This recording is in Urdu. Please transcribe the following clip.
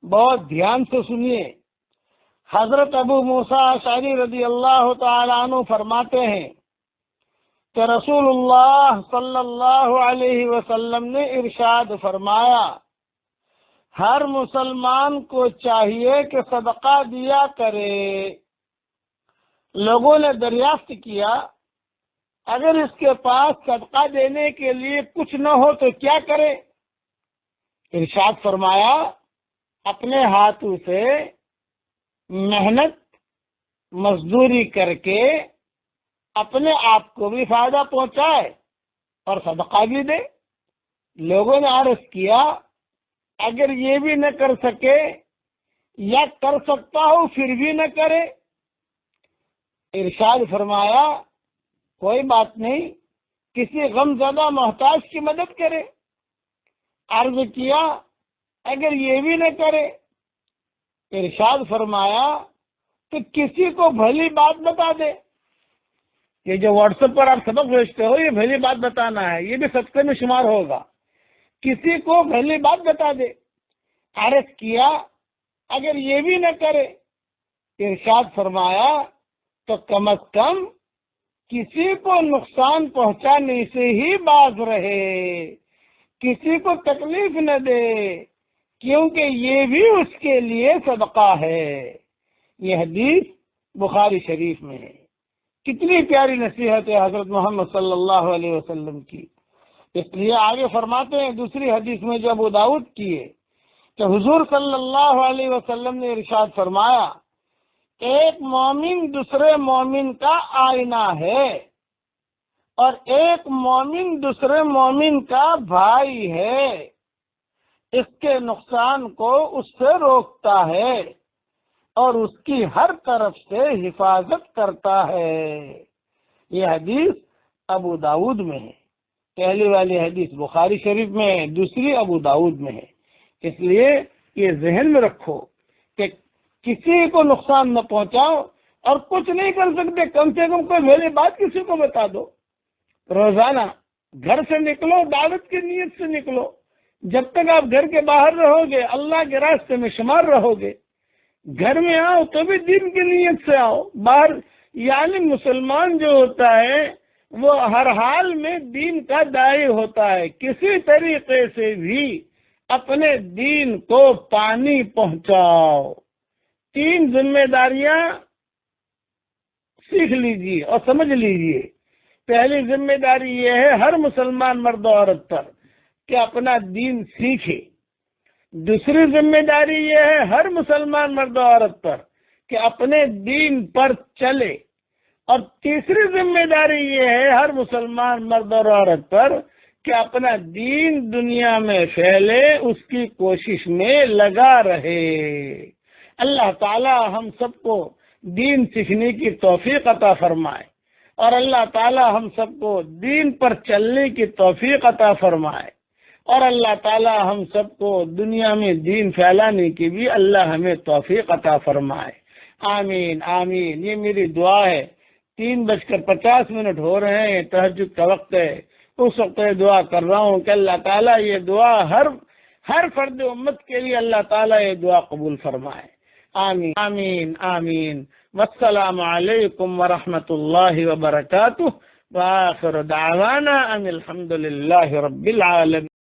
بہت دھیان سے سنیے۔ حضرت ابو موسیٰ اشعری رضی اللہ تعالیٰ عنہ فرماتے ہیں کہ رسول اللہ صلی اللہ علیہ وسلم نے ارشاد فرمایا، ہر مسلمان کو چاہیے کہ صدقہ دیا کرے۔ لوگوں نے دریافت کیا، اگر اس کے پاس صدقہ دینے کے لیے کچھ نہ ہو تو کیا کرے؟ ارشاد فرمایا، اپنے ہاتھوں سے محنت مزدوری کر کے اپنے آپ کو بھی فائدہ پہنچائے اور صدقہ بھی دے۔ لوگوں نے عرض کیا، اگر یہ بھی نہ کر سکے یا کر سکتا ہو پھر بھی نہ کرے؟ ارشاد فرمایا، کوئی بات نہیں، کسی غم زدہ محتاج کی مدد کرے۔ عرض کیا، اگر یہ بھی نہ کرے؟ ارشاد فرمایا کہ کسی کو بھلی بات بتا دے۔ یہ جو واٹس ایپ پر آپ سبق بھیجتے ہو، یہ بھلی بات بتانا ہے، یہ بھی صدقے میں شمار ہوگا۔ کسی کو بھلی بات بتا دے۔ عرض کیا، اگر یہ بھی نہ کرے؟ ارشاد فرمایا تو کم از کم کسی کو نقصان پہنچانے سے ہی باز رہے، کسی کو تکلیف نہ دے، کیونکہ یہ بھی اس کے لیے صدقہ ہے۔ یہ حدیث بخاری شریف میں ہے۔ کتنی پیاری نصیحت ہے حضرت محمد صلی اللہ علیہ وسلم کی۔ اس لیے آگے فرماتے ہیں دوسری حدیث میں جو ابو داؤد کی ہے کہ حضور صلی اللہ علیہ وسلم نے ارشاد فرمایا، ایک مومن دوسرے مومن کا آئینہ ہے اور ایک مومن دوسرے مومن کا بھائی ہے، اس کے نقصان کو اس سے روکتا ہے اور اس کی ہر طرف سے حفاظت کرتا ہے۔ یہ حدیث ابو داؤد میں ہے۔ پہلی والی حدیث بخاری شریف میں ہے، دوسری ابو داؤد میں ہے۔ اس لیے یہ ذہن میں رکھو کہ کسی کو نقصان نہ پہنچاؤ، اور کچھ نہیں کر سکتے کم سے کم کوئی میری بات کسی کو بتا دو۔ روزانہ گھر سے نکلو، دعوت کی نیت سے نکلو۔ جب تک آپ گھر کے باہر رہو گے اللہ کے راستے میں شمار رہو گے۔ گھر میں آؤ تو بھی دین کی نیت سے آؤ۔ باہر یعنی مسلمان جو ہوتا ہے وہ ہر حال میں دین کا داعی ہوتا ہے، کسی طریقے سے بھی اپنے دین کو پانی پہنچاؤ۔ 3 ذمہ داریاں سیکھ لیجیے اور سمجھ لیجیے۔ پہلی ذمہ داری یہ ہے ہر مسلمان مرد و عورت پر کہ اپنا دین سیکھے۔ دوسری ذمہ داری یہ ہے ہر مسلمان مرد و عورت پر کہ اپنے دین پر چلے، اور تیسری ذمہ داری یہ ہے ہر مسلمان مرد اور عورت پر کہ اپنا دین دنیا میں پھیلے، اس کی کوشش میں لگا رہے۔ اللہ تعالی ہم سب کو دین سیکھنے کی توفیق عطا فرمائے، اور اللہ تعالی ہم سب کو دین پر چلنے کی توفیق عطا فرمائے، اور اللہ تعالی ہم سب کو دنیا میں دین پھیلانے کی بھی اللہ ہمیں توفیق عطا فرمائے۔ آمین آمین۔ یہ میری دعا ہے۔ 3:50 ہو رہے ہیں، تہجد کا وقت ہے۔ اس وقت دعا کر رہا ہوں کہ اللہ تعالیٰ یہ دعا ہر فرد امت کے لیے اللہ تعالیٰ یہ دعا قبول فرمائے۔ آمین آمین آمین۔ والسلام علیکم ورحمۃ اللہ وبرکاتہ، وآخر دعوانا ان الحمد للہ رب العالمین۔